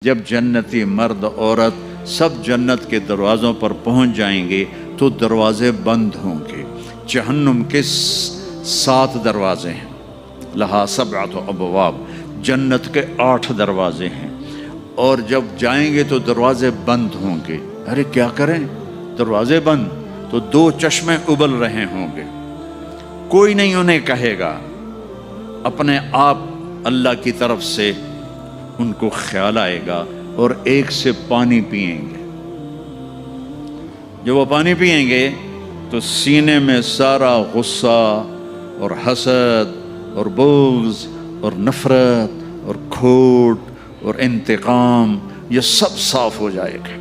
جب جنتی مرد عورت سب جنت کے دروازوں پر پہنچ جائیں گے تو دروازے بند ہوں گے۔ جہنم کے 7 دروازے ہیں، لہا 7 ابواب، جنت کے 8 دروازے ہیں، اور جب جائیں گے تو دروازے بند ہوں گے۔ ارے کیا کریں، دروازے بند تو 2 چشمے ابل رہے ہوں گے، کوئی نہیں انہیں کہے گا، اپنے آپ اللہ کی طرف سے ان کو خیال آئے گا اور ایک سے پانی پئیں گے۔ جب وہ پانی پئیں گے تو سینے میں سارا غصہ اور حسد اور بغض اور نفرت اور کھوٹ اور انتقام یہ سب صاف ہو جائے گا۔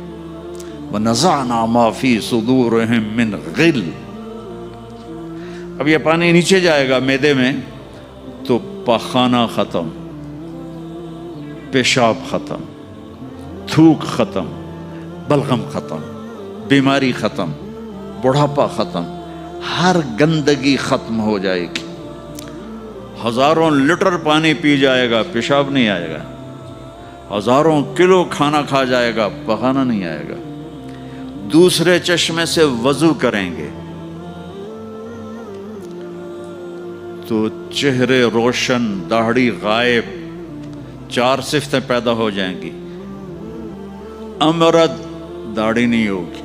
وَنَزَعْنَا مَا فِي صُدُورِهِم مِّن غِلٍّ۔ اب یہ پانی نیچے جائے گا معدے میں تو پاخانہ ختم، پیشاب ختم، تھوک ختم، بلغم ختم، بیماری ختم، بڑھاپا ختم، ہر گندگی ختم ہو جائے گی۔ ہزاروں لیٹر پانی پی جائے گا، پیشاب نہیں آئے گا۔ ہزاروں کلو کھانا کھا جائے گا، پخانا نہیں آئے گا۔ دوسرے چشمے سے وضو کریں گے تو چہرے روشن، داڑھی غائب، 4 صفتیں پیدا ہو جائیں گی۔ امرد، داڑھی نہیں ہوگی۔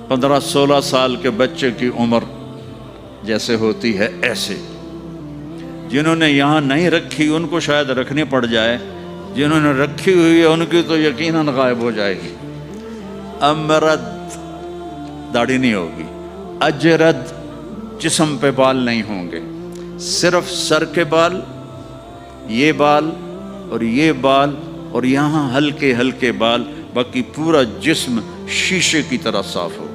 15-16 سال کے بچے کی عمر جیسے ہوتی ہے ایسے، جنہوں نے یہاں نہیں رکھی ان کو شاید رکھنی پڑ جائے، جنہوں نے رکھی ہوئی ہے ان کی تو یقیناً غائب ہو جائے گی۔ امرد، داڑھی نہیں ہوگی۔ اجرد، جسم پہ بال نہیں ہوں گے، صرف سر کے بال، یہ بال اور یہ بال اور یہاں ہلکے ہلکے بال، باقی پورا جسم شیشے کی طرح صاف ہوگا۔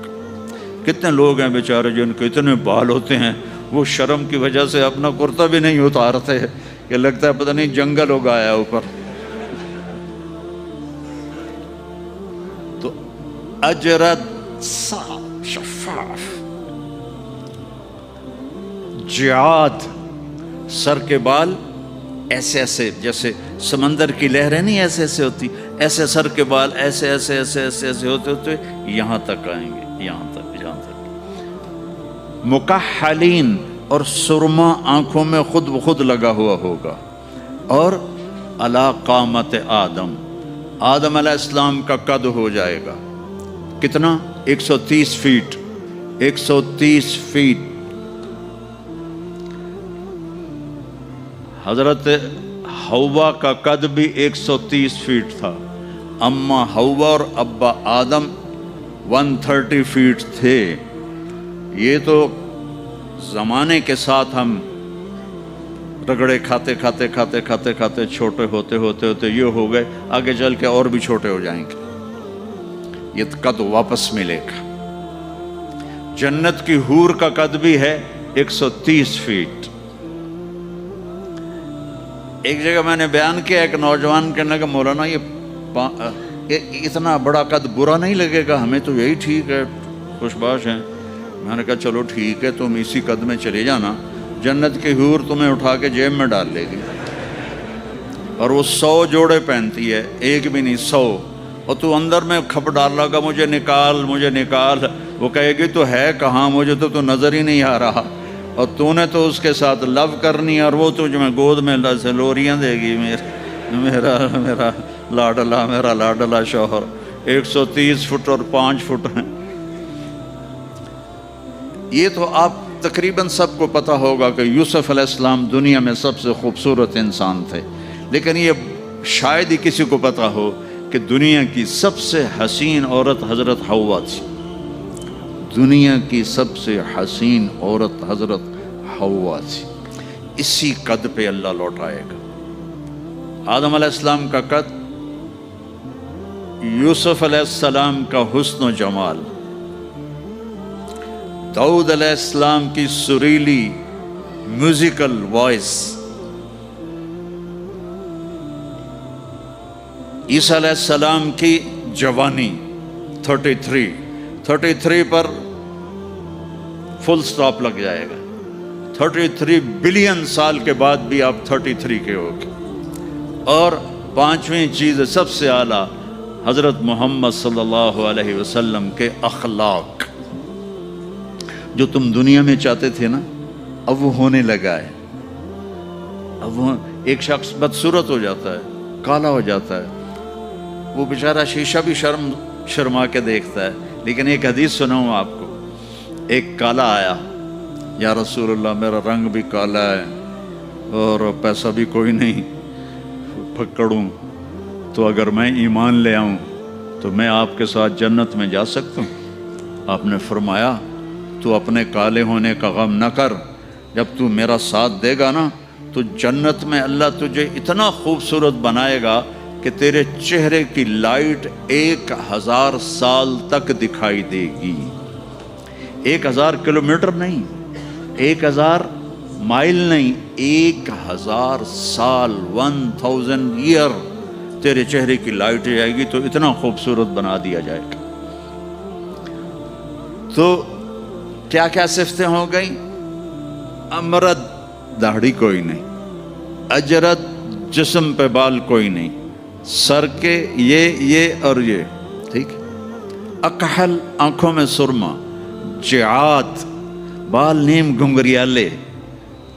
کتنے لوگ ہیں بیچارے جن کو اتنے بال ہوتے ہیں وہ شرم کی وجہ سے اپنا کرتا بھی نہیں اتارتے، کہ لگتا ہے پتہ نہیں جنگل اگایا اوپر۔ تو اجرد، صاف شفاف۔ جعاد، سر کے بال ایسے ایسے، جیسے سمندر کی لہریں نہیں ایسے ایسے ہوتی، ایسے سر کے بال ایسے ایسے ایسے ایسے ایسے ہوتے ہوتے یہاں تک آئیں گے، یہاں تک۔ مکحلین، اور سرما آنکھوں میں خود بخود لگا ہوا ہوگا۔ اور علی قامت آدم، آدم علیہ السلام کا قد ہو جائے گا کتنا؟ 130 فیٹ، 130 فیٹ۔ حضرت حوا کا قد بھی 130 فیٹ تھا، اما حوا اور ابا آدم 130 فیٹ تھے۔ یہ تو زمانے کے ساتھ ہم رگڑے کھاتے کھاتے کھاتے کھاتے کھاتے چھوٹے ہوتے ہوتے ہوتے یہ ہو گئے، آگے چل کے اور بھی چھوٹے ہو جائیں گے، یہ قد واپس ملے گا۔ جنت کی حور کا قد بھی ہے 130 فیٹ۔ ایک جگہ میں نے بیان کیا، ایک نوجوان کہنے لگا مولانا یہ اتنا بڑا قد برا نہیں لگے گا، ہمیں تو یہی ٹھیک ہے، خوش باش ہیں۔ میں نے کہا چلو ٹھیک ہے، تم اسی قد میں چلے جانا، جنت کی حور تمہیں اٹھا کے جیب میں ڈال لے گی، اور وہ 100 جوڑے پہنتی ہے، ایک بھی نہیں 100، اور تو اندر میں کھپ ڈال لگا مجھے نکال مجھے نکال، وہ کہے گی تو ہے کہاں، مجھے تو نظر ہی نہیں آ رہا، اور تو نے تو اس کے ساتھ لو کرنی، اور وہ تجھے میں گود میں سے لوریاں دے گی، میرا لاڈلا شوہر۔ 130 فٹ اور 5 فٹ ہیں۔ یہ تو آپ تقریباً سب کو پتہ ہوگا کہ یوسف علیہ السلام دنیا میں سب سے خوبصورت انسان تھے، لیکن یہ شاید ہی کسی کو پتہ ہو کہ دنیا کی سب سے حسین عورت حضرت حوا تھی۔ دنیا کی سب سے حسین عورت حضرت حوا تھی۔ اسی قد پہ اللہ لوٹائے گا۔ آدم علیہ السلام کا قد، یوسف علیہ السلام کا حسن و جمال، داؤد علیہ السلام کی سریلی میوزیکل وائس، عیسیٰ علیہ السلام کی جوانی 33 پر فل سٹاپ لگ جائے گا۔ 33 بلین سال کے بعد بھی آپ 33 کے ہو گے۔ اور پانچویں چیز سب سے اعلیٰ حضرت محمد صلی اللہ علیہ وسلم کے اخلاق. جو تم دنیا میں چاہتے تھے نا اب وہ ہونے لگا ہے. اب وہ ایک شخص بدصورت ہو جاتا ہے, کالا ہو جاتا ہے, وہ بیچارہ شیشہ بھی شرما کے دیکھتا ہے. لیکن ایک حدیث سناؤں آپ کو. ایک کالا آیا, یا رسول اللہ میرا رنگ بھی کالا ہے اور پیسہ بھی کوئی نہیں, پکڑوں تو اگر میں ایمان لے آؤں تو میں آپ کے ساتھ جنت میں جا سکتا ہوں؟ آپ نے فرمایا تو اپنے کالے ہونے کا غم نہ کر, جب تو میرا ساتھ دے گا نا تو جنت میں اللہ تجھے اتنا خوبصورت بنائے گا کہ تیرے چہرے کی لائٹ 1000 سال تک دکھائی دے گی. 1000 کلومیٹر نہیں, 1000 مائل نہیں, 1000 سال, 1000 ایئر تیرے چہرے کی لائٹ جائے گی تو اتنا خوبصورت بنا دیا جائے گا. تو کیا کیا صفتیں ہو گئیں؟ امرد داڑھی کوئی نہیں, اجرد جسم پہ بال کوئی نہیں, سر کے یہ اور یہ ٹھیک, اکحل آنکھوں میں سرما, جعات بال نیم گھنگریالے,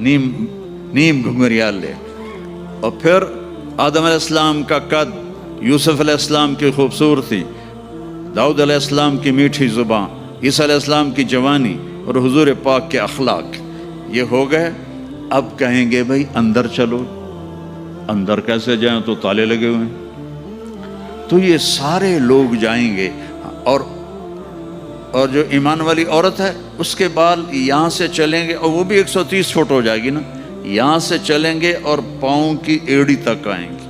نیم گھنگریالے, اور پھر آدم علیہ السلام کا قد, یوسف علیہ السلام کی خوبصورتی, داؤد علیہ السلام کی میٹھی زبان, عیسیٰ علیہ السلام کی جوانی اور حضور پاک کے اخلاق. یہ ہو گئے. اب کہیں گے بھائی اندر چلو. اندر کیسے جائیں؟ تو تالے لگے ہوئے ہیں. تو یہ سارے لوگ جائیں گے. اور جو ایمان والی عورت ہے اس کے بال یہاں سے چلیں گے, اور وہ بھی 130 فٹ ہو جائے گی نا, یہاں سے چلیں گے اور پاؤں کی ایڑی تک آئیں گے,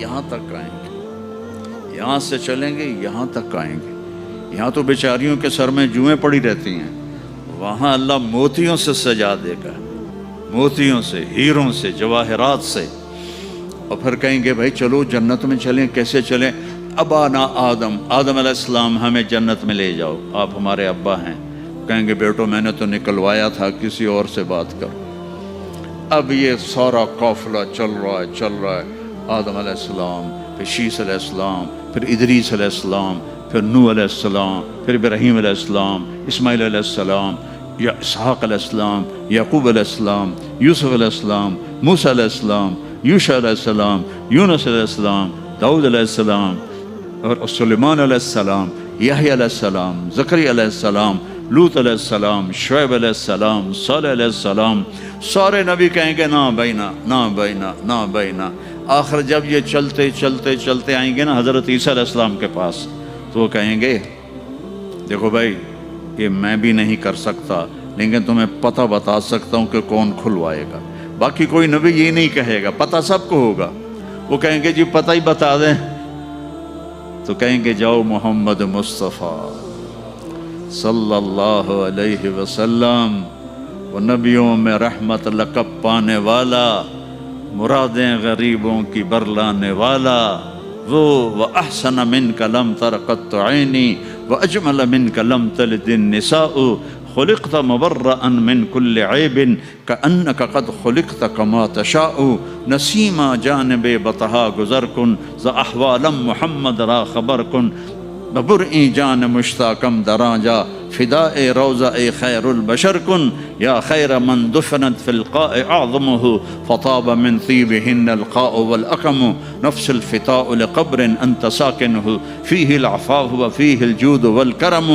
یہاں تک آئیں گے, یہاں سے چلیں گے یہاں تک آئیں گے. یہاں تو بیچاریوں کے سر میں جوئیں پڑی رہتی ہیں, وہاں اللہ موتیوں سے سجا دے گا, موتیوں سے, ہیروں سے, جواہرات سے. اور پھر کہیں گے بھائی چلو جنت میں چلیں. کیسے چلیں؟ ابانا آدم علیہ السلام ہمیں جنت میں لے جاؤ, آپ ہمارے ابا ہیں. کہیں گے بیٹو میں نے تو نکلوایا تھا, کسی اور سے بات کرو. اب یہ سارا قافلہ چل رہا ہے. آدم علیہ السلام, پھر شیس علیہ السلام, پھر ادریس علیہ السلام, پھر نوح علیہ السلام, پھر ابراہیم علیہ السلام, اسماعیل علیہ السلام, یا اسحاق علیہ السلام, یعقوب علیہ السلام, یوسف علیہ السلام, موسیٰ علیہ السلام, یوشع علیہ السلام, یونس علیہ السلام, داؤد علیہ السلام, اور سلیمان علیہ السلام, یحییٰ علیہ السلام, زکریا علیہ السلام, لوط علیہ السلام, شعیب علیہ السلام, صالح علیہ السلام. سارے نبی کہیں گے نا بینا, نا بینا, نا بینا. آخر جب یہ چلتے چلتے چلتے آئیں گے نا حضرت عیسیٰ علیہ السلام کے پاس, تو وہ کہیں گے دیکھو بھائی یہ میں بھی نہیں کر سکتا, لیکن تمہیں پتہ بتا سکتا ہوں کہ کون کھلوائے گا. باقی کوئی نبی یہ نہیں کہے گا, پتہ سب کو ہوگا. وہ کہیں گے جی پتہ ہی بتا دیں. تو کہیں گے جاؤ محمد مصطفیٰ صلی اللہ علیہ وسلم, وہ نبیوں میں رحمت لقب پانے والا, مرادیں غریبوں کی برلانے والا, وہ وَأَحْسَنَ مِنْكَ لَمْ تَرَ قَطُّ عَيْنِي وَأَجْمَلَ مِنْكَ لَمْ تَلِدِ النِّسَاءُ خُلِقْتَ مُبَرَّأً مِنْ كُلِّ عَيْبٍ كَأَنَّكَ قَدْ خُلِقْتَ كَمَا تَشَاءُ نسیما جانب بطہا گزر کن ز احوالم محمد را خبر کن ببرئی جان مشتاقم دراجا فداء روضہ خیر البشر کن یا خیر من دفنت فی القاء اعظمه فطاب من طیبهن القاء والاقم نفس الفتاء لقبر انت ساکنه فیہ العفاف وفیہ الجود والکرم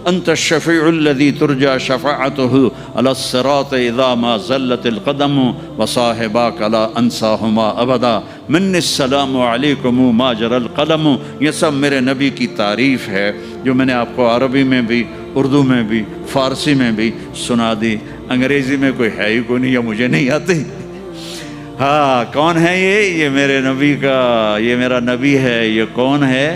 انت الشفیع الذي ترجى شفاعته على الصراط اذا ما زلت القدم وصاحباك لا انساهما ابدا من السلام علیکم ما جرى القلم. یہ سب میرے نبی کی تعریف ہے جو میں نے آپ کو عربی میں بھی, اردو میں بھی, فارسی میں بھی سنا دی. انگریزی میں کوئی ہے ہی کوئی نہیں, یا مجھے نہیں آتی. ہاں کون ہے یہ میرے نبی کا, یہ میرا نبی ہے. یہ کون ہے؟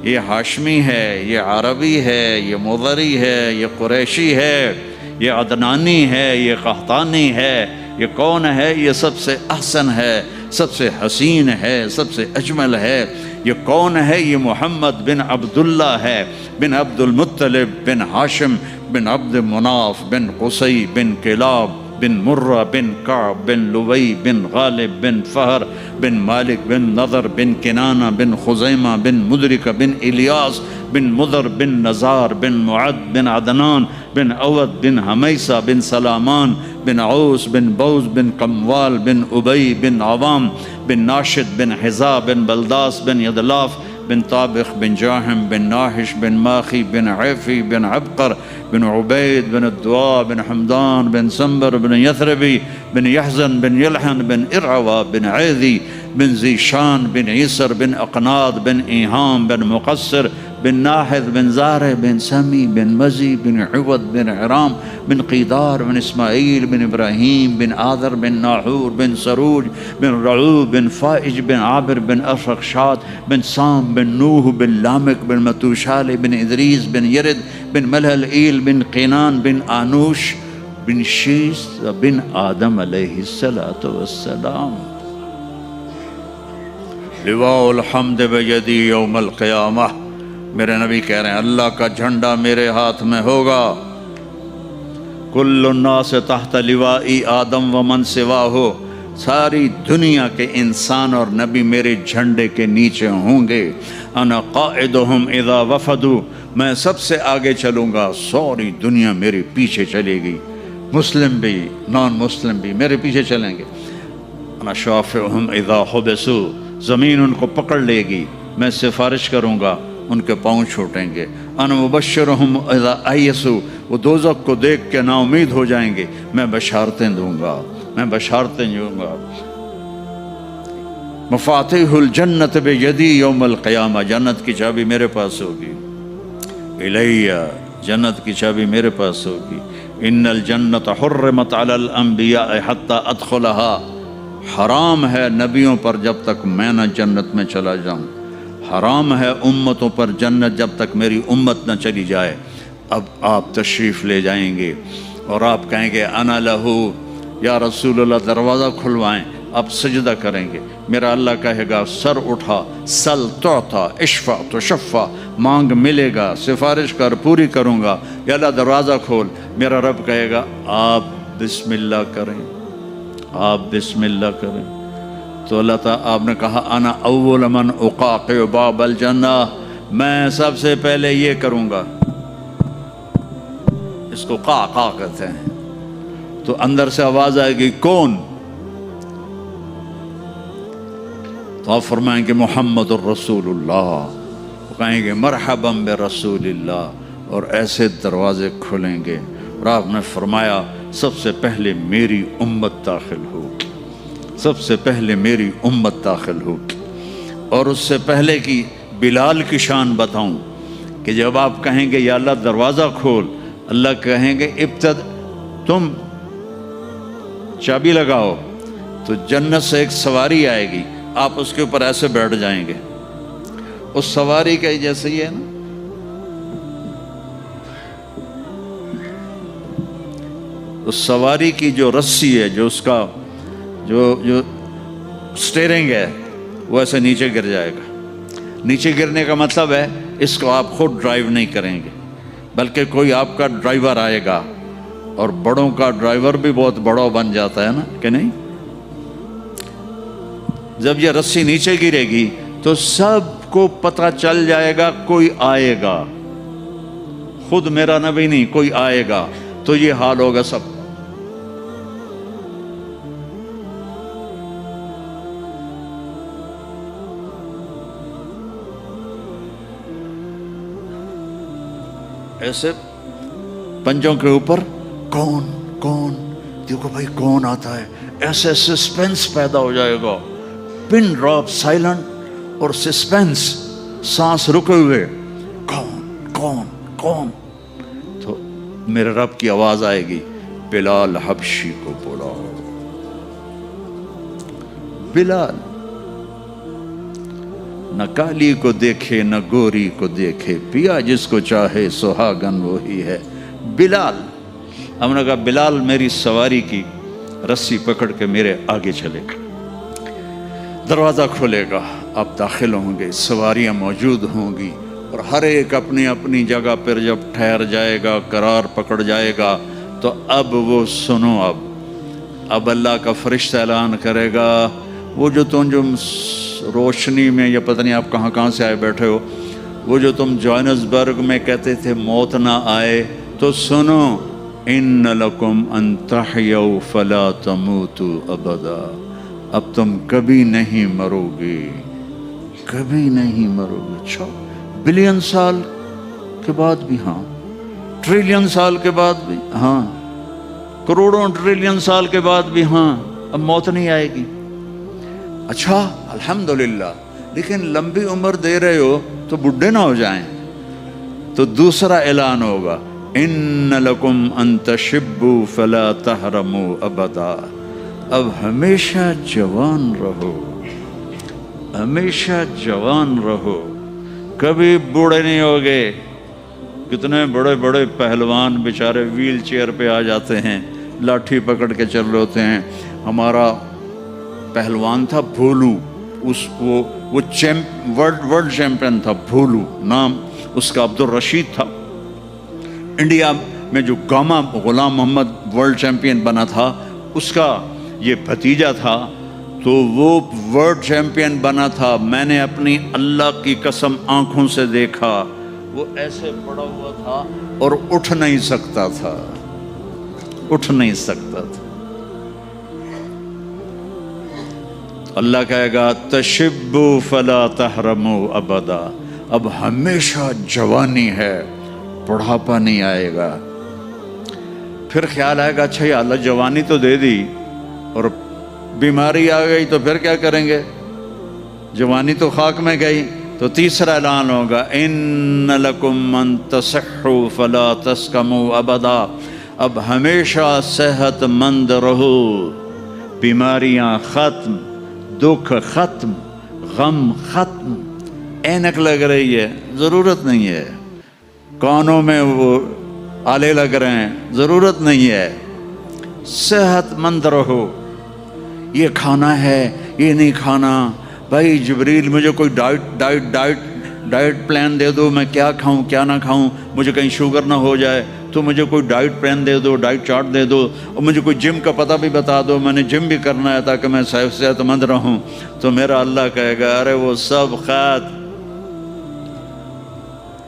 یہ ہاشمی ہے, یہ عربی ہے, یہ مضری ہے, یہ قریشی ہے, یہ عدنانی ہے, یہ قحطانی ہے. یہ کون ہے؟ یہ سب سے احسن ہے, سب سے حسین ہے, سب سے اجمل ہے. یہ کون ہے؟ یہ محمد بن عبداللہ ہے, بن عبد المطلب, بن ہاشم, بن عبد مناف, بن قصی, بن کلاب, بن مرہ بن کعب بن لوی بن غالب بن فہر بن مالک بن نضر بن کنانہ بن خزیمہ بن مدرکہ بن الیاس بن مضر بن نزار بن معد بن عدنان بن عود بن حمیسہ بن سلامان بن عوس بن بوز بن قموال بن ابی بن عوام بن ناشد بن حذا بن بلداس بن یدلاف بن طابخ بن جاحم بن ناحش بن ماخی بن عیفی بن عبقر بن عبید بن الدواء بن حمدان بن سنبر بن یثربی بن یحزن بن یلحن بن ارعوى بن عیذی بن زیشان بن عیسر بن اقناط بن ایہام بن مقصر بن ناحذ بن زارع بن سمی بن مزی بن عوض بن عرام بن قیدار بن اسماعیل بن ابراہیم بن آذر بن ناحور بن سروج بن رعوب بن فائج بن عابر بن افرخشاد بن سام بن نوح بن لامک بن متوشال بن ادریس بن یرد بن ملہلئیل بن قینان بن آنوش بن شیس بن آدم علیہ السلام. لواء الحمد بیدی یوم القیامہ. میرے نبی کہہ رہے ہیں اللہ کا جھنڈا میرے ہاتھ میں ہوگا. کل الناس تحت لوائی آدم ومن سواہ. ساری دنیا کے انسان اور نبی میرے جھنڈے کے نیچے ہوں گے. انا قائدہم اذا وفدوا. میں سب سے آگے چلوں گا، ساری دنیا میرے پیچھے چلے گی، مسلم بھی نان مسلم بھی میرے پیچھے چلیں گے. انا شافعہم اذا حبسوا. زمین ان کو پکڑ لے گی، میں سفارش کروں گا، ان کے پاؤں چھوٹیں گے. انا مبشرہم اذا ایسوا. وہ دوزخ کو دیکھ کے نا امید ہو جائیں گے، میں بشارتیں دوں گا، میں بشارتیں دوں گا. مفاتیح الجنت بیدی یوم القیامہ. جنت کی چابی میرے پاس ہوگی. الیہ. جنت کی چابی میرے پاس ہوگی. ان الجنت حرمت علی الانبیاء حتی ادخلها. حرام ہے نبیوں پر جب تک میں نہ جنت میں چلا جاؤں. حرام ہے امتوں پر جنت جب تک میری امت نہ چلی جائے. اب آپ تشریف لے جائیں گے اور آپ کہیں گے انا لہو، یا رسول اللہ دروازہ کھلوائیں. آپ سجدہ کریں گے. میرا اللہ کہے گا سر اٹھا، سل تعطا، اشفع تشفع. مانگ ملے گا، سفارش کر پوری کروں گا. یا اللہ دروازہ کھول. میرا رب کہے گا آپ بسم اللہ کریں، آپ بسم اللہ کریں. تو اللہ تعالیٰ آپ نے کہا انا اول من اقاقع باب الجنہ. میں سب سے پہلے یہ کروں گا. اس کو قاقع کہتے ہیں. تو اندر سے آواز آئے گی کون؟ تو آپ فرمائیں گے محمد الرسول اللہ. وہ کہیں گے مرحبا برسول اللہ. اور ایسے دروازے کھلیں گے. اور آپ نے فرمایا سب سے پہلے میری امت داخل ہوگی، سب سے پہلے میری امت داخل ہوگی. اور اس سے پہلے کی بلال کی شان بتاؤں کہ جب آپ کہیں گے یا اللہ دروازہ کھول، اللہ کہیں گے تم چابی لگاؤ. تو جنت سے ایک سواری آئے گی، آپ اس کے اوپر ایسے بیٹھ جائیں گے. اس سواری کا جیسے ہی ہے نا، اس سواری کی جو رسی ہے، جو اس کا جو سٹیرنگ ہے، وہ ایسے نیچے گر جائے گا. نیچے گرنے کا مطلب ہے اس کو آپ خود ڈرائیو نہیں کریں گے، بلکہ کوئی آپ کا ڈرائیور آئے گا. اور بڑوں کا ڈرائیور بھی بہت بڑا بن جاتا ہے نا کہ نہیں. جب یہ رسی نیچے گرے گی تو سب کو پتہ چل جائے گا کوئی آئے گا. خود میرا نبی نہیں، کوئی آئے گا. تو یہ حال ہوگا سب. ایسے پنجوں کے اوپر کون کون، دیکھو بھائی کون آتا ہے. ایسے سسپینس پیدا ہو جائے گا. پن ڈراپ سائلنٹ اور سسپینس، سانس رکے ہوئے. کون کون کون. تو میرے رب کی آواز آئے گی بلال حبشی کو بلاؤ. بلال نہ کالی کو دیکھے نہ گوری کو دیکھے، پیا جس کو چاہے سہاگن وہی ہے. بلال. ہم نے کہا بلال میری سواری کی رسی پکڑ کے میرے آگے چلے گا. دروازہ کھلے گا، آپ داخل ہوں گے، سواریاں موجود ہوں گی. اور ہر ایک اپنی اپنی جگہ پر جب ٹھہر جائے گا، قرار پکڑ جائے گا، تو اب وہ سنو. اب اب اللہ کا فرشتہ اعلان کرے گا وہ جو تم جو روشنی میں یا پتہ نہیں آپ کہاں کہاں سے آئے بیٹھے ہو، وہ جو تم جوہانسبرگ میں کہتے تھے موت نہ آئے، تو سنو، ان لکم ان تحیوا فلا تموتوا ابدا، اب تم کبھی نہیں مرو گے، کبھی نہیں مرو گے۔ اچھا، بلین سال کے بعد بھی ہاں، ٹریلین سال کے بعد بھی ہاں، کروڑوں ٹریلین سال کے بعد بھی ہاں، اب موت نہیں آئے گی۔ اچھا الحمدللہ، لیکن لمبی عمر دے رہے ہو تو بڈھے نہ ہو جائیں۔ تو دوسرا اعلان ہوگا، ان لکم ان تشبوا فلا تحرموا ابدا، اب ہمیشہ جوان رہو، ہمیشہ جوان رہو، کبھی بوڑھے نہیں ہوگے۔ کتنے بڑے بڑے پہلوان بیچارے ویل چیئر پہ آ جاتے ہیں، لاٹھی پکڑ کے چل رہے ہوتے ہیں۔ ہمارا پہلوان تھا بھولو، وہ ورلڈ چیمپئن تھا، بھولو نام اس کا عبد الرشید تھا۔ انڈیا میں جو گاما غلام محمد ورلڈ چیمپئن بنا تھا، اس کا یہ بھتیجا تھا، تو وہ ورلڈ چیمپئن بنا تھا۔ میں نے اپنی اللہ کی قسم آنکھوں سے دیکھا، وہ ایسے پڑا ہوا تھا اور اٹھ نہیں سکتا تھا، اٹھ نہیں سکتا تھا۔ اللہ کہے گا تشبوا فلا تحرموا ابدا، اب ہمیشہ جوانی ہے، بڑھاپا نہیں آئے گا۔ پھر خیال آئے گا اچھا یا اللہ جوانی تو دے دی اور بیماری آ گئی تو پھر کیا کریں گے، جوانی تو خاک میں گئی۔ تو تیسرا اعلان ہوگا، ان لکم ان تصحوا فلا تسقموا ابدا، اب ہمیشہ صحت مند رہو، بیماریاں ختم، دکھ ختم، غم ختم۔ اینک لگ رہی ہے، ضرورت نہیں ہے۔ کانوں میں وہ آلے لگ رہے ہیں، ضرورت نہیں ہے۔ صحت مند رہو، یہ کھانا ہے یہ نہیں کھانا، بھائی جبریل مجھے کوئی ڈائٹ پلان دے دو، میں کیا کھاؤں کیا نہ کھاؤں، مجھے کہیں شوگر نہ ہو جائے، تو مجھے کوئی ڈائٹ پلان دے دو، ڈائٹ چارٹ دے دو، اور مجھے کوئی جم کا پتہ بھی بتا دو، میں نے جم بھی کرنا ہے تاکہ میں صحت مند رہوں۔ تو میرا اللہ کہے گا ارے وہ سب خیر،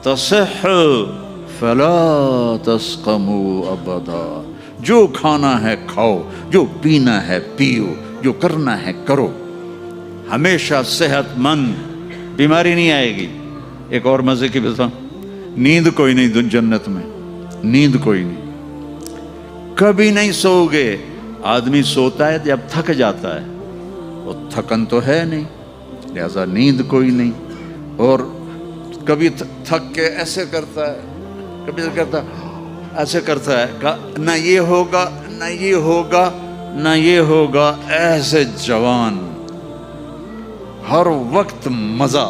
تصح فلا تسقموا ابدا، جو کھانا ہے کھاؤ، جو پینا ہے پیو، جو کرنا ہے کرو، ہمیشہ صحت مند، بیماری نہیں آئے گی۔ ایک اور مزے کی بتا، نیند کوئی نہیں جنت میں، نیند کوئی نہیں، کبھی نہیں سو گے۔ آدمی سوتا ہے جب تھک جاتا ہے، وہ تھکن تو ہے نہیں، لہذا نیند کوئی نہیں۔ اور کبھی تھک کے ایسے کرتا ہے، کبھی کرتا ایسے کرتا ہے، نہ یہ ہوگا نہ یہ ہوگا نہ یہ ہوگا، ایسے جوان، ہر وقت مزہ،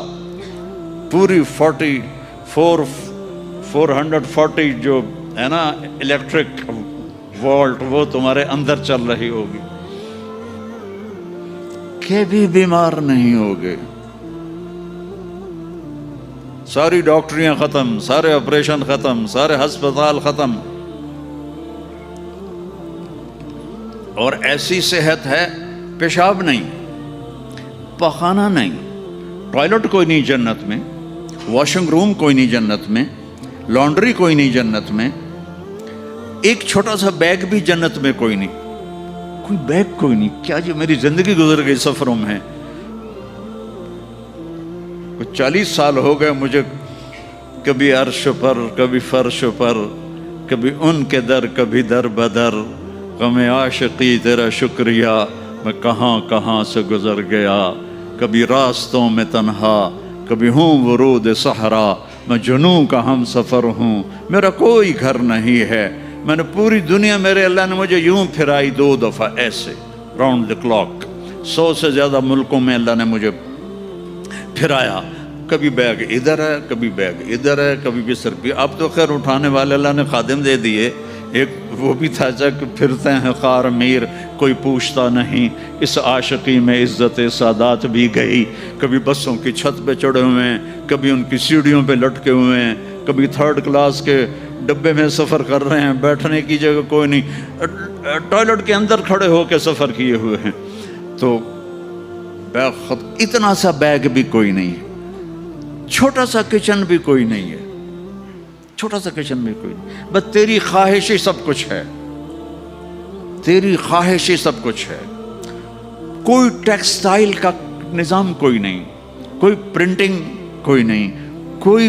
پوری 440 جو ہے نا الیکٹرک وولٹ، وہ تمہارے اندر چل رہی ہوگی، کبھی بیمار نہیں ہوگے۔ ساری ڈاکٹریاں ختم، سارے آپریشن ختم، سارے ہسپتال ختم، اور ایسی صحت ہے، پیشاب نہیں، پخانہ نہیں، ٹوائلٹ کوئی نہیں جنت میں، واشنگ روم کوئی نہیں جنت میں، لانڈری کوئی نہیں جنت میں، ایک چھوٹا سا بیگ بھی جنت میں کوئی نہیں، کوئی بیگ کوئی نہیں۔ کیا جو میری زندگی گزر گئی سفروں میں، 40 سال ہو گئے مجھے، کبھی عرش پر کبھی فرش پر، کبھی ان کے در کبھی در بدر، غم عاشقی تیرا شکریہ، میں کہاں کہاں سے گزر گیا، کبھی راستوں میں تنہا، کبھی ہوں ورود صحرا، میں جنوں کا ہم سفر ہوں، میرا کوئی گھر نہیں ہے، میں نے پوری دنیا، میرے اللہ نے مجھے یوں پھرائی 2 دفعہ ایسے راؤنڈ دی کلاک، 100 سے زیادہ ملکوں میں اللہ نے مجھے پھرایا، کبھی بیگ ادھر ہے کبھی بیگ ادھر ہے، کبھی بستر بھی، اب تو خیر اٹھانے والے اللہ نے خادم دے دیے، ایک وہ بھی تھا کہ پھرتے ہیں خار میر کوئی پوچھتا نہیں، اس عاشقی میں عزت سادات بھی گئی، کبھی بسوں کی چھت پہ چڑھے ہوئے ہیں، کبھی ان کی سیڑھیوں پہ لٹکے ہوئے ہیں، کبھی 3rd کلاس کے ڈبے میں سفر کر رہے ہیں، بیٹھنے کی جگہ کوئی نہیں، ٹوائلٹ کے اندر کھڑے ہو کے سفر کیے ہوئے ہیں، تو بیگ خود اتنا سا بیگ بھی کوئی نہیں ہے، چھوٹا سا کچن بھی کوئی نہیں ہے، چھوٹا سا کچن بھی کوئی نہیں، بس تیری خواہش ہی سب کچھ ہے، تیری خواہش ہی سب کچھ ہے۔ کوئی ٹیکسٹائل کا نظام کوئی نہیں، کوئی پرنٹنگ کوئی نہیں، کوئی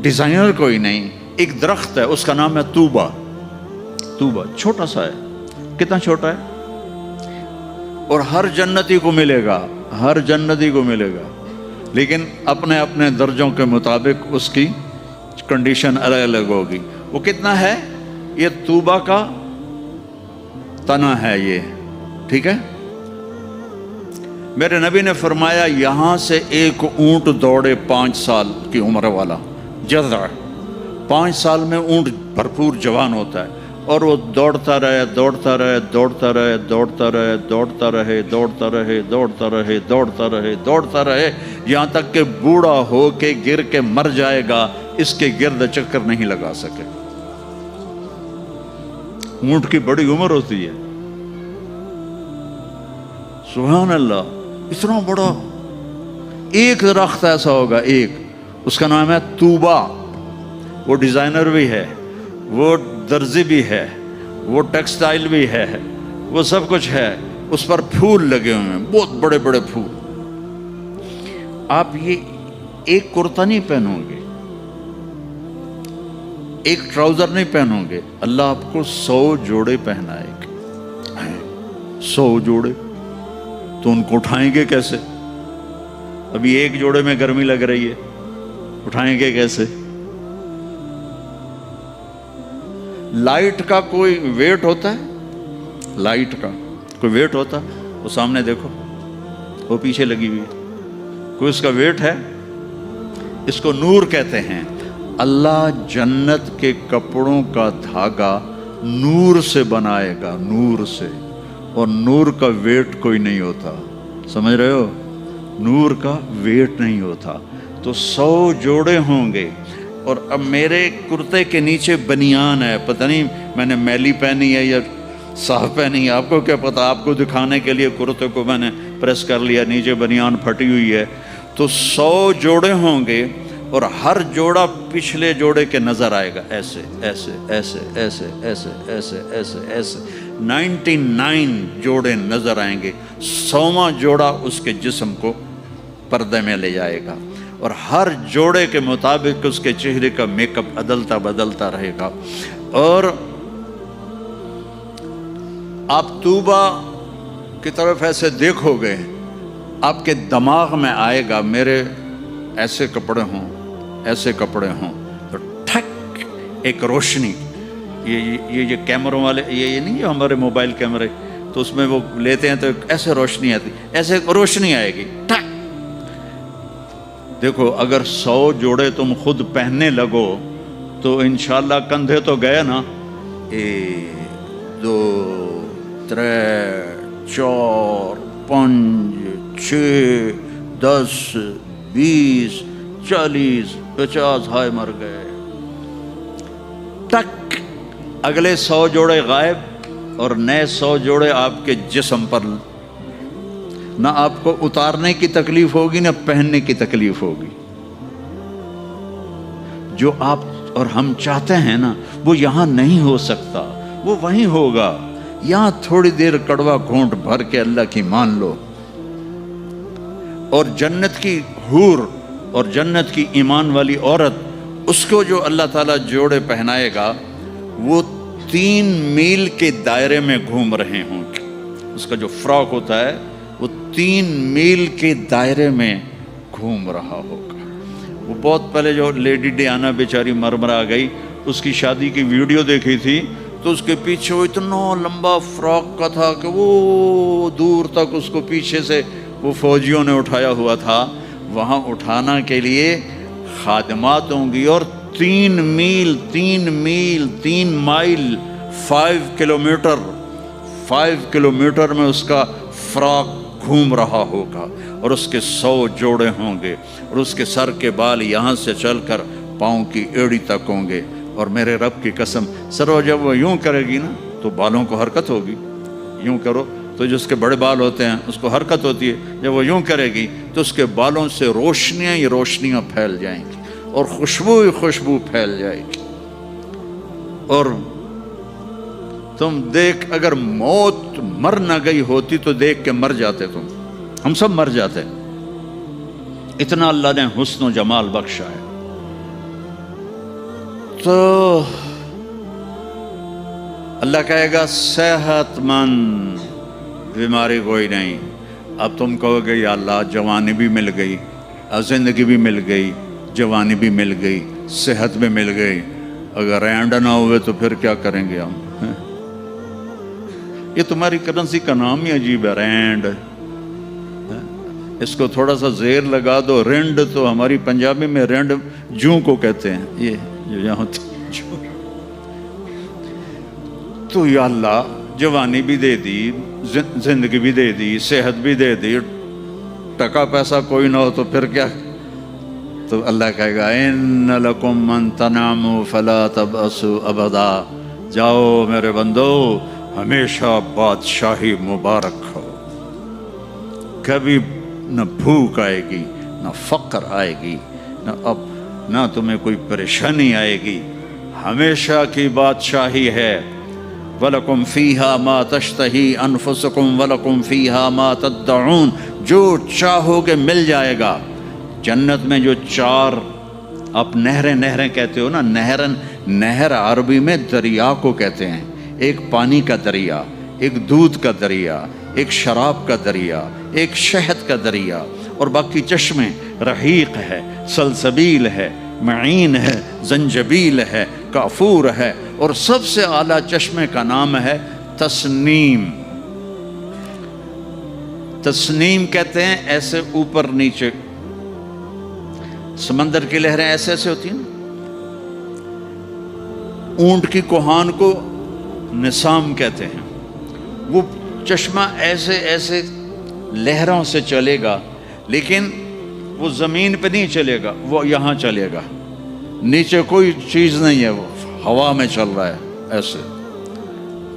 ڈیزائنر کوئی نہیں۔ ایک درخت ہے، اس کا نام ہے طوبہ، طوبہ چھوٹا سا ہے، کتنا چھوٹا ہے، اور ہر جنتی کو ملے گا، ہر جنتی کو ملے گا، لیکن اپنے اپنے درجوں کے مطابق اس کی کنڈیشن الگ الگ ہوگی۔ وہ کتنا ہے؟ یہ طوبہ کا تنا ہے یہ، ٹھیک ہے۔ میرے نبی نے فرمایا یہاں سے ایک اونٹ دوڑے 5 سال کی عمر والا، جذع 5 سال میں اونٹ بھرپور جوان ہوتا ہے، اور وہ دوڑتا رہے دوڑتا رہے دوڑتا رہے دوڑتا رہے دوڑتا رہے دوڑتا رہے دوڑتا رہے دوڑتا رہے دوڑتا رہے، یہاں تک کہ بوڑھا ہو کے گر کے مر جائے گا، اس کے گرد چکر نہیں لگا سکے۔ اونٹ کی بڑی عمر ہوتی ہے، سبحان اللہ، اتنا بڑا ایک درخت ایسا ہوگا، ایک، اس کا نام ہے طوبہ۔ وہ ڈیزائنر بھی ہے، وہ درزی بھی ہے، وہ ٹیکسٹائل بھی ہے، وہ سب کچھ ہے، اس پر پھول لگے ہوئے ہیں، بہت بڑے بڑے پھول۔ آپ یہ ایک کرتا نہیں پہنو گے، ایک ٹراؤزر نہیں پہنو گے، اللہ آپ کو 100 جوڑے پہنائے گا، 100 جوڑے، تو ان کو اٹھائیں گے کیسے؟ ابھی ایک جوڑے میں گرمی لگ رہی ہے، اٹھائیں گے کیسے؟ لائٹ کا کوئی ویٹ ہوتا ہے؟ لائٹ کا کوئی ویٹ ہوتا؟ وہ سامنے دیکھو، وہ پیچھے لگی ہوئی ہے، کوئی اس کا ویٹ ہے؟ اس کو نور کہتے ہیں۔ اللہ جنت کے کپڑوں کا دھاگا نور سے بنائے گا، نور سے، اور نور کا ویٹ کوئی نہیں ہوتا، سمجھ رہے ہو؟ نور کا ویٹ نہیں ہوتا، تو 100 جوڑے ہوں گے۔ اور اب میرے کرتے کے نیچے بنیان ہے، پتہ نہیں میں نے میلی پہنی ہے یا صاف پہنی ہے، آپ کو کیا پتہ، آپ کو دکھانے کے لیے کرتے کو میں نے پریس کر لیا، نیچے بنیان پھٹی ہوئی ہے۔ تو 100 جوڑے ہوں گے، اور ہر جوڑا پچھلے جوڑے کے نظر آئے گا، ایسے ایسے ایسے ایسے ایسے ایسے ایسے ایسے 99 جوڑے نظر آئیں گے، 100واں جوڑا اس کے جسم کو پردے میں لے جائے گا، اور ہر جوڑے کے مطابق اس کے چہرے کا میک اپ بدلتا رہے گا۔ اور آپ طوبہ کی طرف ایسے دیکھو گے، آپ کے دماغ میں آئے گا میرے ایسے کپڑے ہوں، ایسے کپڑے ہوں، تو ٹھک ایک روشنی، یہ کیمروں والے، یہ نہیں جو ہمارے موبائل کیمرے، تو اس میں وہ لیتے ہیں تو ایسے روشنی آتی، ایسے روشنی آئے گی، ٹھک۔ دیکھو اگر 100 جوڑے تم خود پہننے لگو تو انشاءاللہ کندھے تو گئے نا، 1 2 3 4 5 6 10 20 40 50 ہائے مر گئے، ٹک، اگلے 100 جوڑے غائب، اور نئے 100 جوڑے آپ کے جسم پر، نہ آپ کو اتارنے کی تکلیف ہوگی نہ پہننے کی تکلیف ہوگی۔ جو آپ اور ہم چاہتے ہیں نا وہ یہاں نہیں ہو سکتا، وہ وہیں ہوگا۔ یہاں تھوڑی دیر کڑوا گھونٹ بھر کے اللہ کی مان لو، اور جنت کی حور اور جنت کی ایمان والی عورت، اس کو جو اللہ تعالیٰ جوڑے پہنائے گا، وہ 3 میل کے دائرے میں گھوم رہے ہوں گے۔ اس کا جو فراق ہوتا ہے وہ 3 میل کے دائرے میں گھوم رہا ہوگا۔ وہ بہت پہلے جو لیڈی ڈیانا بیچاری مرمرا گئی، اس کی شادی کی ویڈیو دیکھی تھی، تو اس کے پیچھے وہ اتنا لمبا فراق کا تھا کہ وہ دور تک اس کو پیچھے سے وہ فوجیوں نے اٹھایا ہوا تھا۔ وہاں اٹھانا کے لیے خادمات ہوں گی، اور 3 میل 3 مائل 5 کلومیٹر میں اس کا فراق گھوم رہا ہوگا، اور اس کے 100 جوڑے ہوں گے، اور اس کے سر کے بال یہاں سے چل کر پاؤں کی ایڑی تک ہوں گے۔ اور میرے رب کی قسم، سرو جب وہ یوں کرے گی نا، تو بالوں کو حرکت ہوگی، یوں کرو تو جو اس کے بڑے بال ہوتے ہیں اس کو حرکت ہوتی ہے، جب وہ یوں کرے گی تو اس کے بالوں سے روشنیاں ہی روشنیاں پھیل جائیں گی اور خوشبو ہی خوشبو پھیل جائے گی۔ اور تم دیکھ، اگر موت مر نہ گئی ہوتی تو دیکھ کے مر جاتے تم، ہم سب مر جاتے، اتنا اللہ نے حسن و جمال بخشا ہے۔ تو اللہ کہے گا صحت مند، بیماری کوئی نہیں۔ اب تم کہو گے یا اللہ جوانی بھی مل گئی، زندگی بھی مل گئی، جوانی بھی مل گئی، صحت بھی مل گئی، اگر رینڈ نہ ہوئے تو پھر کیا کریں گے ہم؟ یہ تمہاری کرنسی کا نام ہی عجیب ہے، رینڈ۔ اس کو تھوڑا سا زیر لگا دو، رینڈ، تو ہماری پنجابی میں رینڈ جوں کو کہتے ہیں، یہ جو یہاں ہوتی جو۔ تو یا اللہ جوانی بھی دے دی، زندگی بھی دے دی، صحت بھی دے دی، ٹکا پیسہ کوئی نہ ہو تو پھر کیا؟ تو اللہ کہے گا ان لکم من تنعموا فلا تبأسوا ابدا، جاؤ میرے بندو ہمیشہ بادشاہی مبارک ہو، کبھی نہ بھوک آئے گی، نہ فقر آئے گی، نہ تمہیں کوئی پریشانی آئے گی، ہمیشہ کی بادشاہی ہے۔ وَلَكُمْ فِيهَا مَا تَشْتَهِي أَنفُسُكُمْ وَلَكُمْ فِيهَا مَا تَدَّعُونَ، جو چاہو گے مل جائے گا۔ جنت میں جو چار آپ نہریں کہتے ہو نا، نہر عربی میں دریا کو کہتے ہیں، ایک پانی کا دریا، ایک دودھ کا دریا، ایک شراب کا دریا، ایک شہد کا دریا، اور باقی چشمے رحیق ہے، سلسبیل ہے، معین ہے، زنجبیل ہے، کافور ہے، اور سب سے اعلیٰ چشمے کا نام ہے تسنیم۔ تسنیم کہتے ہیں ایسے اوپر نیچے، سمندر کی لہریں ایسے ایسے ہوتی ہیں، اونٹ کی کوہان کو نسام کہتے ہیں، وہ چشمہ ایسے ایسے لہروں سے چلے گا، لیکن وہ زمین پہ نہیں چلے گا، وہ یہاں چلے گا، نیچے کوئی چیز نہیں ہے، وہ ہوا میں چل رہا ہے، ایسے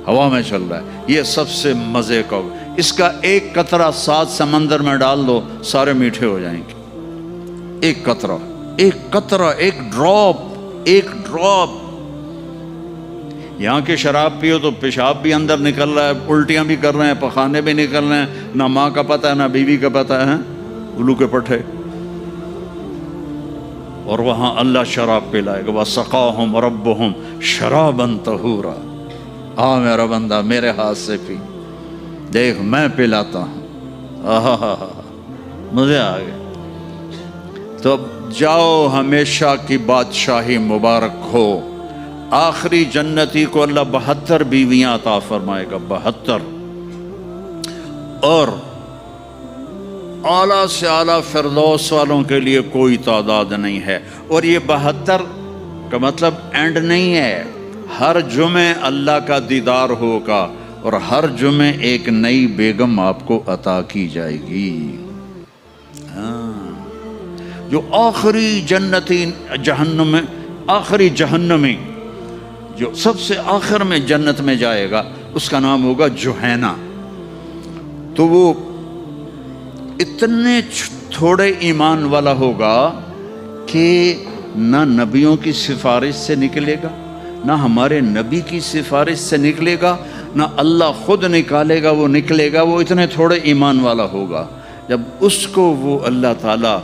ہوا میں چل رہا ہے۔ یہ سب سے مزے کا، اس کا ایک قطرہ 7 سمندر میں ڈال دو سارے میٹھے ہو جائیں گے۔ ایک قطرہ، ایک ڈراپ۔ یہاں کی شراب پیو تو پیشاب بھی اندر نکل رہا ہے، الٹیاں بھی کر رہے ہیں، پخانے بھی نکل رہے ہیں، نہ ماں کا پتہ ہے نہ بیوی کا پتہ ہے، الو کے پٹھے۔ اور وہاں اللہ شراب پلائے گا، وَسَقَاهُمْ رَبُّهُمْ شَرَابًا طَهُورًا، آ میرا بندہ میرے ہاتھ سے پی، دیکھ میں پلاتا ہوں، مزے آ گئے۔ تو اب جاؤ ہمیشہ کی بادشاہی مبارک ہو۔ آخری جنتی کو اللہ 72 بیویاں عطا فرمائے گا، 72، اور اعلیٰ سے اعلیٰ فردوس والوں کے لیے کوئی تعداد نہیں ہے۔ اور یہ 72 کا مطلب اینڈ نہیں ہے، ہر جمعے اللہ کا دیدار ہوگا، اور ہر جمعے ایک نئی بیگم آپ کو عطا کی جائے گی۔ جو آخری جنتی جہنم میں، آخری جہنمی جو سب سے آخر میں جنت میں جائے گا، اس کا نام ہوگا جوہینہ۔ تو وہ اتنے تھوڑے ایمان والا ہوگا کہ نہ نبیوں کی سفارش سے نکلے گا، نہ ہمارے نبی کی سفارش سے نکلے گا، نہ اللہ خود نکالے گا، وہ نکلے گا، وہ اتنے تھوڑے ایمان والا ہوگا۔ جب اس کو وہ اللہ تعالیٰ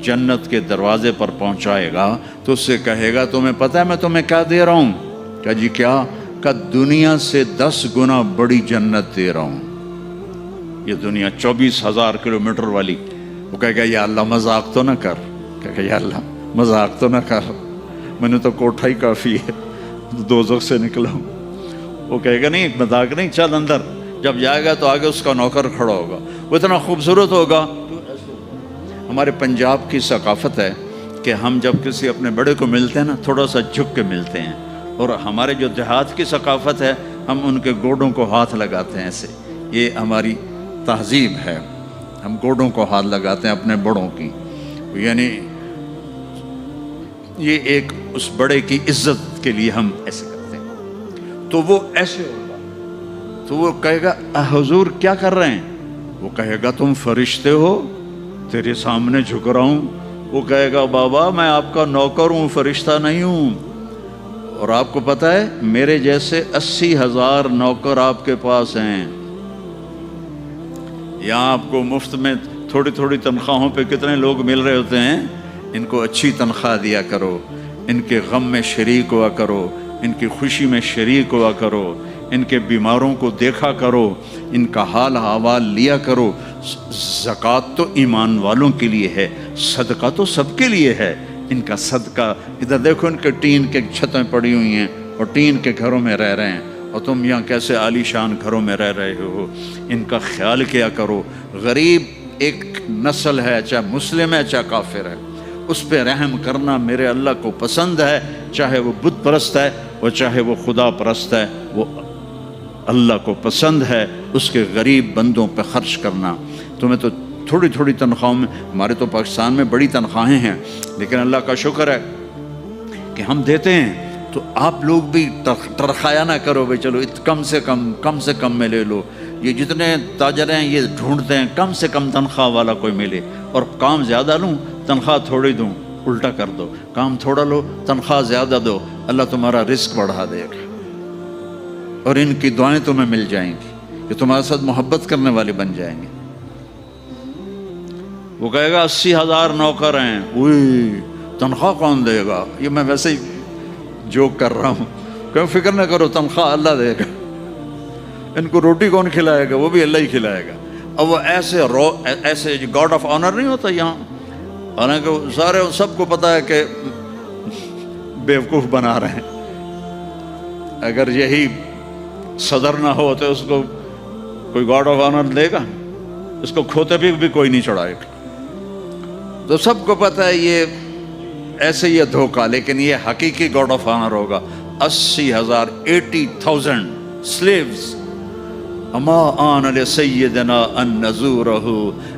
جنت کے دروازے پر پہنچائے گا تو اس سے کہے گا تمہیں پتہ ہے میں تمہیں کیا دے رہا ہوں؟ کہا جی کیا؟ کہ دنیا سے 10 گنا بڑی جنت دے رہا ہوں۔ یہ دنیا 24,000 کلومیٹر والی، وہ کہے گا یا اللہ مذاق تو نہ کر، کہے گا یا اللہ مذاق تو نہ کر، میں نے تو کوٹھا ہی کافی ہے، دوزخ سے نکلا ہوں۔ وہ کہے گا نہیں مذاق نہیں، چل اندر۔ جب جائے گا تو آگے اس کا نوکر کھڑا ہوگا، وہ اتنا خوبصورت ہوگا۔ ہمارے پنجاب کی ثقافت ہے کہ ہم جب کسی اپنے بڑے کو ملتے ہیں نا، تھوڑا سا جھک کے ملتے ہیں، اور ہمارے جو دیہات کی ثقافت ہے ہم ان کے گوڈوں کو ہاتھ لگاتے ہیں ایسے، یہ ہماری تہذیب ہے، ہم گوڈوں کو ہاتھ لگاتے ہیں اپنے بڑوں کی، یعنی یہ ایک اس بڑے کی عزت کے لیے ہم ایسے کرتے ہیں۔ تو وہ ایسے ہوگا، تو وہ کہے گا حضور کیا کر رہے ہیں؟ وہ کہے گا تم فرشتے ہو، تیرے سامنے جھک رہا ہوں۔ وہ کہے گا بابا میں آپ کا نوکر ہوں، فرشتہ نہیں ہوں۔ اور آپ کو پتہ ہے میرے جیسے 80,000 نوکر آپ کے پاس ہیں۔ یہاں آپ کو مفت میں تھوڑی تھوڑی تنخواہوں پہ کتنے لوگ مل رہے ہوتے ہیں، ان کو اچھی تنخواہ دیا کرو، ان کے غم میں شریک ہوا کرو، ان کی خوشی میں شریک ہوا کرو، ان کے بیماروں کو دیکھا کرو، ان کا حال احوال لیا کرو۔ زکوٰۃ تو ایمان والوں کے لیے ہے، صدقہ تو سب کے لیے ہے۔ ان کا صدقہ، ادھر دیکھو ان کے ٹین کے چھتیں پڑی ہوئی ہیں اور ٹین کے گھروں میں رہ رہے ہیں، اور تم یہاں کیسے عالی شان گھروں میں رہ رہے ہو۔ ان کا خیال کیا کرو۔ غریب ایک نسل ہے، چاہے مسلم ہے چاہے کافر ہے، اس پہ رحم کرنا میرے اللہ کو پسند ہے، چاہے وہ بت پرست ہے اور چاہے وہ خدا پرست ہے، وہ اللہ کو پسند ہے اس کے غریب بندوں پہ خرچ کرنا۔ تمہیں تو تھوڑی تھوڑی تنخواہوں میں، ہمارے تو پاکستان میں بڑی تنخواہیں ہیں، لیکن اللہ کا شکر ہے کہ ہم دیتے ہیں، تو آپ لوگ بھی ٹرخایا نہ کرو بھائی چلو کم سے کم میں لے لو۔ یہ جتنے تاجر ہیں یہ ڈھونڈتے ہیں کم سے کم تنخواہ والا کوئی ملے، اور کام زیادہ لوں تنخواہ تھوڑی دوں، الٹا کر دو، کام تھوڑا لو تنخواہ زیادہ دو، اللہ تمہارا رزق بڑھا دے گا، اور ان کی دعائیں تمہیں مل جائیں گی، کہ تمہارے ساتھ محبت کرنے والے بن جائیں گے۔ وہ کہے گا 80,000 نوکر ہیں، اوئی تنخواہ کون دے گا؟ یہ میں ویسے ہی جوک کر رہا ہوں، کہ فکر نہ کرو تنخواہ اللہ دے گا، ان کو روٹی کون کھلائے گا؟ وہ بھی اللہ ہی کھلائے گا۔ اب وہ ایسے گاڈ آف آنر نہیں ہوتا یہاں، حالانکہ سارے سب کو پتہ ہے کہ بیوقوف بنا رہے ہیں۔ اگر یہی صدر نہ ہو تو اس کو کوئی گاڈ آف آنر دے گا؟ اس کو کھوتے بھی کوئی نہیں چڑھائے گا۔ تو سب کو پتہ ہے یہ ایسے یہ دھوکہ، لیکن یہ حقیقی گاڈ آف آنر ہوگا۔ 80,000 80,000 slaves، اما آن لسیدنا ان نزورہ،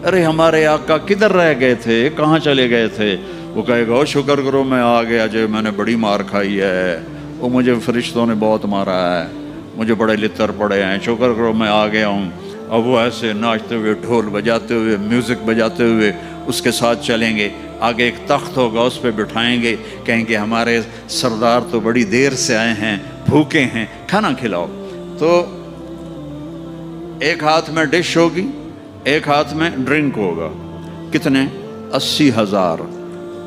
ارے ہمارے آقا کدھر رہ گئے تھے، کہاں چلے گئے تھے؟ وہ کہے گا شکر کرو میں آ گیا، جو میں نے بڑی مار کھائی ہے، وہ مجھے فرشتوں نے بہت مارا ہے، مجھے بڑے لتر پڑے ہیں، شکر کرو میں آ گیا ہوں۔ اب وہ ایسے ناچتے ہوئے، ڈھول بجاتے ہوئے، میوزک بجاتے ہوئے اس کے ساتھ چلیں گے، آگے ایک تخت ہوگا اس پہ بٹھائیں گے، کہیں گے ہمارے سردار تو بڑی دیر سے آئے ہیں، بھوکے ہیں، کھانا کھلاؤ۔ تو ایک ہاتھ میں ڈش ہوگی، ایک ہاتھ میں ڈرنک ہوگا، کتنے؟ 80,000،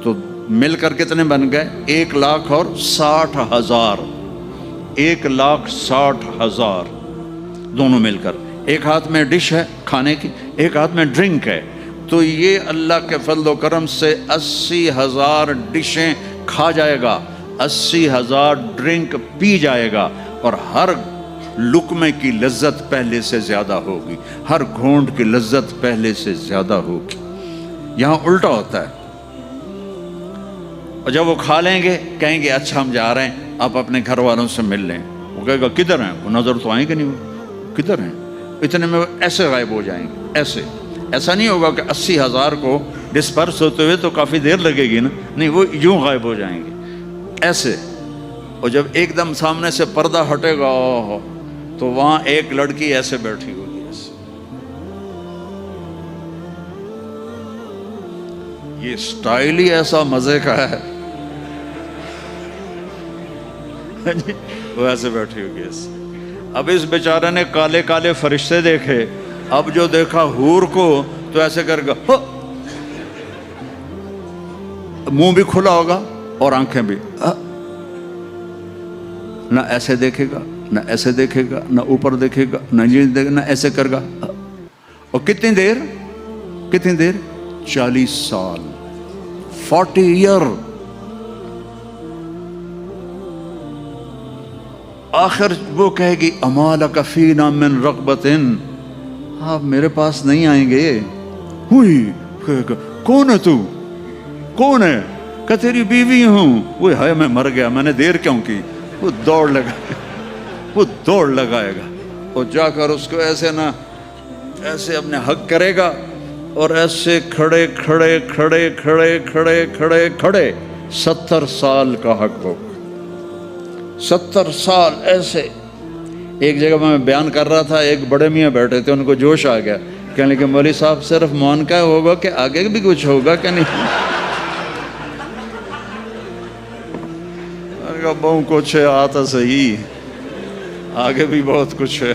تو مل کر کتنے بن گئے؟ 1,60,000، 1,60,000 دونوں مل کر۔ ایک ہاتھ میں ڈش ہے کھانے کی، ایک ہاتھ میں ڈرنک ہے، تو یہ اللہ کے فضل و کرم سے 80,000 ڈشیں کھا جائے گا، 80,000 ڈرنک پی جائے گا، اور ہر لقمے کی لذت پہلے سے زیادہ ہوگی، ہر گھونٹ کی لذت پہلے سے زیادہ ہوگی۔ یہاں الٹا ہوتا ہے، اور جب وہ کھا لیں گے کہیں گے اچھا ہم جا رہے ہیں، آپ اپنے گھر والوں سے مل لیں۔ وہ کہے گا کدھر ہیں؟ وہ نظر تو آئیں گے نہیں، وہ کدھر ہیں؟ اتنے میں وہ ایسے غائب ہو جائیں گے، ایسا نہیں ہوگا کہ 80,000 کو ڈسپرس ہوتے ہوئے تو کافی دیر لگے گی نا، نہیں، وہ یوں غائب ہو جائیں گے ایسے۔ اور جب ایک دم سامنے سے پردہ ہٹے گا تو وہاں ایک لڑکی ایسے بیٹھی ہوگی، ایسے۔ یہ سٹائل ہی ایسا مزے کا ہے، وہ ایسے بیٹھی ہوگی ایسے۔ اب اس بیچارے نے کالے کالے فرشتے دیکھے، اب جو دیکھا حور کو تو ایسے کر گا، منہ بھی کھلا ہوگا اور آنکھیں بھی، نہ ایسے دیکھے گا نہ ایسے دیکھے گا، نہ اوپر دیکھے گا نہ نیچے دیکھے گا، نہ ایسے کر گا۔ اور کتنی دیر 40 سال، 40 ایئر۔ آخر وہ کہے گی اما لک فینا من رغبت، آپ میرے پاس نہیں آئیں گے؟ ہوئی کہے گا کون ہے تو؟ کون ہے؟ کہ تیری بیوی ہوں۔ وہ ہے میں مر گیا، میں نے دیر کیوں کی؟ وہ دوڑ لگائے گا اور جا کر اس کو ایسے نہ ایسے اپنے حق کرے گا، اور ایسے کھڑے 70 سال کا حق ہوگا، 70 سال ایسے ایک جگہ میں بیان کر رہا تھا، ایک بڑے میاں بیٹھے تھے، ان کو جوش آ گیا، کہنے لگے مولوی صاحب صرف مان کا ہوگا کہ آگے بھی کچھ ہوگا کہ نہیں؟ میں نے کہا بہو کچھ ہے، آتا صحیح، آگے بھی بہت کچھ ہے۔